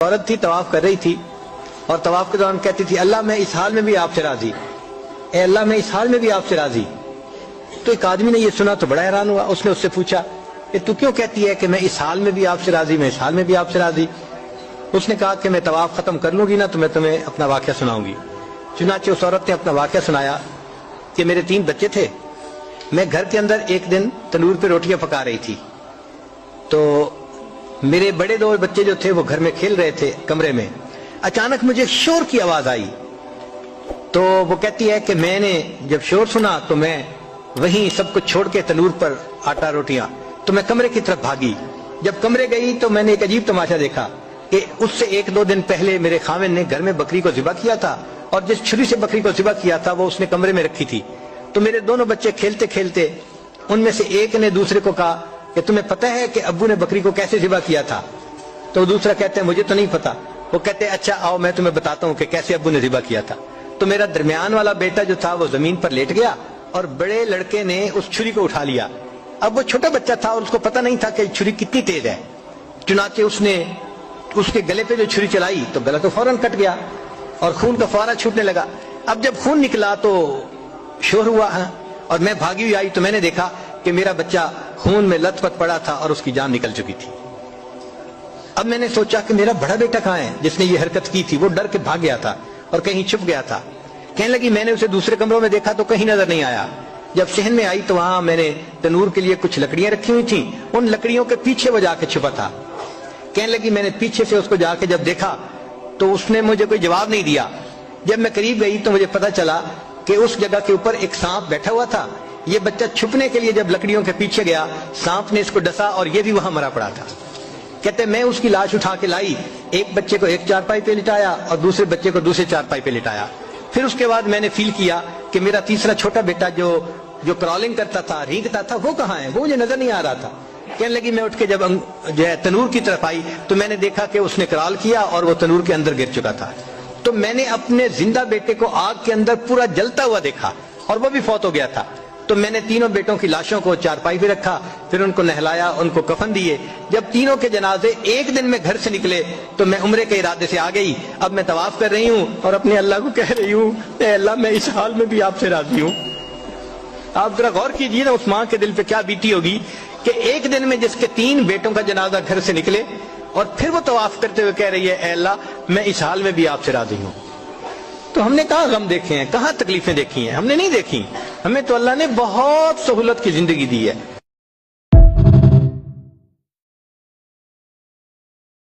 عورت تھی طواف کر رہی تھی اور طواف کے دوران کہتی تھی اللہ میں اس حال میں بھی آپ سے راضی، اے اللہ میں اس حال میں بھی آپ سے راضی۔ تو ایک آدمی نے یہ سنا تو بڑا حیران ہوا، اس نے اس سے پوچھا کہ تو کیوں کہتی ہے کہ میں اس حال میں بھی آپ سے راضی، میں اس حال میں بھی آپ سے راضی؟ اس نے کہا کہ میں طواف ختم کر لوں گی نا تو میں تمہیں اپنا واقعہ سناؤں گی۔ چنانچہ اس عورت نے اپنا واقعہ سنایا کہ میرے 3 بچے تھے، میں گھر کے اندر ایک دن تنور پہ روٹیاں پکا رہی تھی، تو میرے بڑے 2 بچے جو تھے وہ گھر میں کھیل رہے تھے کمرے میں، اچانک مجھے شور کی آواز آئی۔ تو وہ کہتی ہے کہ میں نے جب شور سنا تو میں وہیں سب کچھ چھوڑ کے تنور پر آٹا روٹیاں تو میں کمرے کی طرف بھاگی۔ جب کمرے گئی تو میں نے ایک عجیب تماشا دیکھا کہ اس سے 1-2 دن پہلے میرے خاوند نے گھر میں بکری کو ذبح کیا تھا، اور جس چھری سے بکری کو ذبح کیا تھا وہ اس نے کمرے میں رکھی تھی۔ تو میرے دونوں بچے کھیلتے کھیلتے ان میں سے ایک نے دوسرے کو کہا کہ تمہیں پتہ ہے کہ ابو نے بکری کو کیسے ذبح کیا تھا؟ تو دوسرا کہتے ہیں مجھے تو نہیں پتا۔ وہ کہتے ہیں اچھا آؤ میں تمہیں بتاتا ہوں کہ کیسے ابو نے ذبح کیا تھا۔ تو میرا درمیان والا بیٹا جو تھا وہ زمین پر لیٹ گیا اور بڑے لڑکے نے اس چھری کو اٹھا لیا۔ اب وہ چھوٹا بچہ تھا اور اس کو پتہ نہیں تھا کہ چھری کتنی تیز ہے، چنانچہ اس نے اس کے گلے پہ جو چھری چلائی تو گلا تو فوراً کٹ گیا اور خون کا فوارہ چھوٹنے لگا۔ اب جب خون نکلا تو شور ہوا اور میں بھاگی ہوئی آئی تو میں نے دیکھا کہ میرا بچہ خون میں لت پت پڑا تھا اور اس کی جان نکل چکی تھی۔ اب میں نے سوچا کہ میرا بڑا بیٹا کہاں ہے جس نے یہ حرکت کی تھی؟ وہ ڈر کے بھاگ گیا تھا اور کہیں چھپ گیا تھا۔ کہنے لگی میں نے اسے دوسرے کمروں میں دیکھا تو کہیں نظر نہیں آیا۔ جب صحن میں آئی تو وہاں میں نے تنور کے لیے کچھ لکڑیاں رکھی ہوئی تھیں، ان لکڑیوں کے پیچھے وہ جا کے چھپا تھا۔ کہنے لگی میں نے پیچھے سے اس کو جا کے جب دیکھا تو اس نے مجھے کوئی جواب نہیں دیا۔ جب میں قریب گئی تو مجھے پتا چلا کہ اس جگہ کے اوپر ایک سانپ بیٹھا ہوا تھا۔ یہ بچہ چھپنے کے لیے جب لکڑیوں کے پیچھے گیا، سانپ نے اس کو ڈسا اور یہ بھی وہاں مرا پڑا تھا۔ کہتے میں اس کی لاش اٹھا کے لائی، ایک بچے کو ایک چارپائی پہ لٹایا اور دوسرے بچے کو دوسرے چارپائی پہ لٹایا۔ پھر اس کے بعد میں نے فیل کیا کہ میرا تیسرا چھوٹا بیٹا جو کرالنگ کرتا تھا، رینگتا تھا، وہ کہاں ہے؟ وہ مجھے نظر نہیں آ رہا تھا۔ کہنے لگی میں اٹھ کے جب جو ہے تنور کی طرف آئی تو میں نے دیکھا کہ اس نے کرال کیا اور وہ تنور کے اندر گر چکا تھا۔ تو میں نے اپنے زندہ بیٹے کو آگ کے اندر پورا جلتا ہوا دیکھا اور وہ بھی فوت ہو گیا تھا۔ تو میں نے تینوں بیٹوں کی لاشوں کو چارپائی پہ رکھا، پھر ان کو نہلایا، ان کو کفن دیے۔ جب تینوں کے جنازے ایک دن میں گھر سے نکلے تو میں عمرے کے ارادے سے آ گئی۔ اب میں طواف کر رہی ہوں اور اپنے اللہ کو کہہ رہی ہوں اے اللہ میں اس حال میں بھی آپ سے راضی ہوں۔ آپ ذرا غور کیجئے نا اس ماں کے دل پہ کیا بیتی ہوگی کہ ایک دن میں جس کے 3 بیٹوں کا جنازہ گھر سے نکلے اور پھر وہ طواف کرتے ہوئے کہہ رہی ہے اے اللہ میں اس حال میں بھی آپ سے راضی ہوں۔ تو ہم نے کہاں غم دیکھے ہیں، کہاں تکلیفیں دیکھی ہیں؟ ہم نے نہیں دیکھی۔ ہمیں تو اللہ نے بہت سہولت کی زندگی دی ہے۔